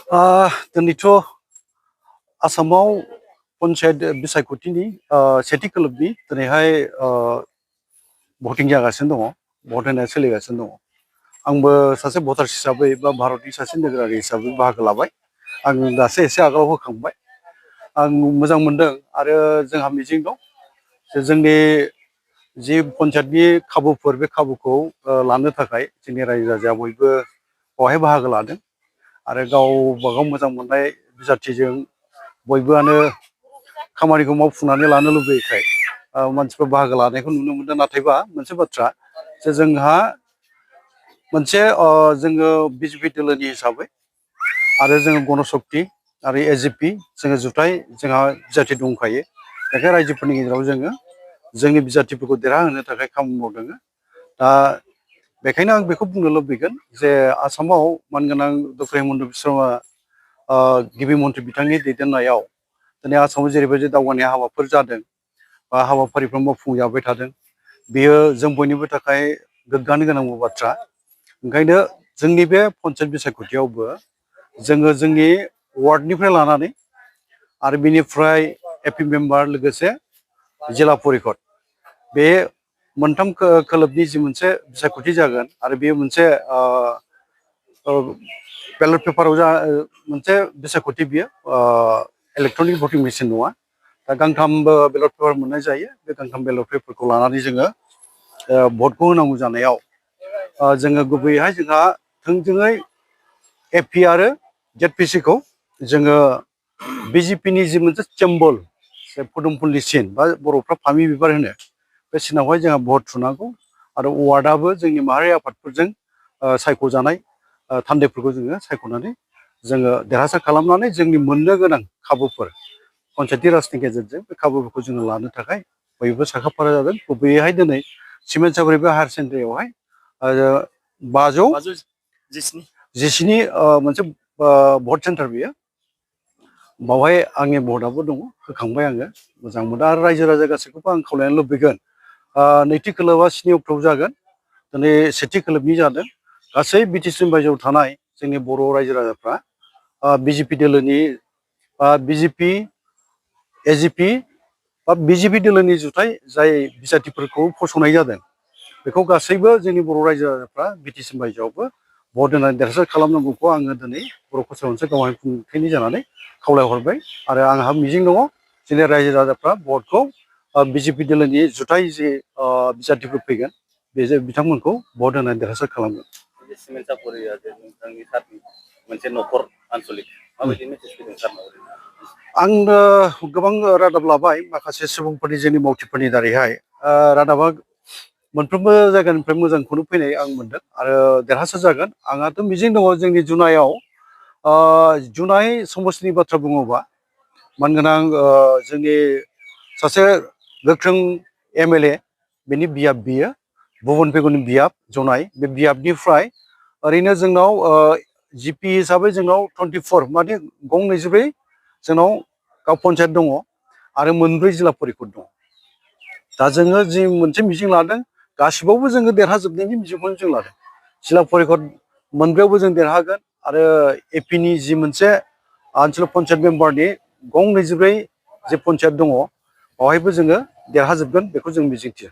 दिनैथ' आसामाव पन्सायत बिसायख'थिनि सेथि खोलोबनि दिनैहाय भटिं जागासिनो दङ, भट होनाया सोलिगासिनो दङ। आंबो सासे भटार्स हिसाबै बा भारतनि सासे नोगोरारि हिसाबै बाहागो लाबाय। आं दासो एसे आगोलाव होखांबाय। आं मोजां मोनदों आरो जोंहा मिजिं दं जे जोंनि जि पन्सायतनि खाबुफोर बे खाबुखौ लानो थाखाय जोंनि रायजो राजाया बयबो बेवहाय बाहागो लादों आरो गावबागाव मोजां मोननाय बिजाथिजों बयबोआनो खामानिखौ मावफुंनानै लानो लुबैयोखाय मानसिफोर बाहागो लानायखौ नुनो मोनदों। नाथायबा मोनसे बाथ्रा जे जोंहा मोनसे जोङो बिजेपि दोलोनि हिसाबै आरो जोङो गणशक्ति आरो एजिपि जोङो जुथाइ जोंहा बिजाथि दंखायो। बेखायनो रायजोफोरनि गेजेराव जोङो जोंनि बिजाथिफोरखौ देरहाहोनो थाखाय खामानि मावदों। दा बेखायनो आं बेखौ बुंनो लुबैगोन जे आसामाव मानगोनां डक्टर हिमन्त बिश्व शर्मा गिबि मन्थ्रि बिथांनि दैदेननायाव दिनै आसामाव जेरैबायदि दावगानाय हाबाफोर जादों बा हाबाफारिफोर मावफुंजाबाय थादों, बेयो जों बयनिबो थाखाय गोग्गानो गोनां बाथ्रा। ओंखायनो जोंनि बे पन्सायत बिसायख'थियावबो जोङो जोंनि वार्डनिफ्राय लानानै आरो बिनिफ्राय एपि मेम्बार लोगोसे जिल्ला परिषद बे मोनथाम खोलोबनि जि मोनसे बिसायख'थि जागोन आरो बेयो मोनसे बेलेट पेपाराव मोनसे बिसायख'थि बियो इलेक्ट्रनिक भटिं मेसिन नङा। दा गांथामबो बेलेट पेपार मोननाय जायो। बे गांथाम बेलेट पेपारखौ लानानै जोङो भटखौ होनांगौ जानायाव जोङो गुबैयैहाय जोंहा थोंजोङै एपि आरो जेडपिसिखौ जोङो बिजेपिनि जि मोनसे सिम्बल पदुमफुलनि सिन बा बर'फ्रा फामि बिबार होनो, बे सिनावहाय जोंहा भट थुनांगौ आरो वार्डआबो जोंनि माहारि आफादफोरजों सायख'जानाय थान्दैफोरखौ जोङो सायख'नानै जोङो देरहासार खालामनानै जोंनि मोननो गोनां खाबुफोर पन्सायती राजनि गेजेरजों बे खाबुफोरखौ जोङो लानो थाखाय बयबो साखाफारा जादों। गुबैयैहाय दिनै सिमेन्ट सापरि बे हायार सेकेन्डारियावहाय 517 मोनसे भट सेन्टार बियो। बावहाय आंनि भटआबो दङ, होखांबाय आङो। मोजां मोनदों आरो रायजो राजा गासैखौबो आं खावलायनो लुबैगोन नैथि खोलोबआ 7 अक्ट'आव जागोन। दिनै सेथि खोलोबनि जादों। गासै बिटिसि बायजोआव थानाय जोंनि बर' रायजो राजाफ्रा बिजेपि दोलोनि बिजेपि एजिपि बा बिजेपि दोलोनि जुथाइ जाय बिजाथिफोरखौ फसंनाय जादों, बेखौ गासैबो जोंनि बर' रायजो राजाफ्रा बिटिसि बायजोआवबो भट होनानै देरहासार खालामनांगौखौ आङो दिनै बर' कसारि ओनसोल गावहाय खुंथायनि जानानै खावलायहरबाय आरो आंहा मिजिं दङ जोंनि रायजो राजाफ्रा भटखौ बिजेपि दोलोनि जुथाइ जि बिजाथिफोर फैगोन बे बिथांमोनखौ भट होनानै देरहासार खालामगोन। सिमेन्ट सापरिया जे नोंथांनि सारनि मोनसे न'खर आन्सलिक माबायदि मेसेज फैदों सारनाव? आंनो गोबां रादाब लाबाय माखासे सुबुंफोरनि जोंनि मावथिफोरनि दारैहाय रादाबा मोनफ्रोमबो जायगानिफ्राय मोजांखौनो फैनाय आं मोनदों आरो देरहासार जागोन। आंहाथ' मिजिं दङ जोंनि जुनायाव जुनाय समस्तिनि बाथ्रा बुङोबा मानगोनां जोंनि सासे गोख्रों एमएलए बेनि बियाब बियो भुबन पेगुनि बियाब जनाय। बे बियाबनिफ्राय ओरैनो जोंनाव जिपि हिसाबै जोंनाव 24 माने गं 24 जोंनाव गाव पन्सायत दङ आरो 4 जिल्ला परिषद दङ। दा जोङो जि मोनसे मिजिं लादों गासिबावबो जोङो देरहाजोबनायनि मिजिंखौनो जों लादों। जिल्ला परिषद 4आवबो जों देरहागोन आरो एपिनि जि मोनसे आनसलिक पन्सायत मेम्बारनि गं 24 जे पन्सायत दङ बेवहायबो जोङो देरहाजोबगोन बेखौ जों मिजिंथियो।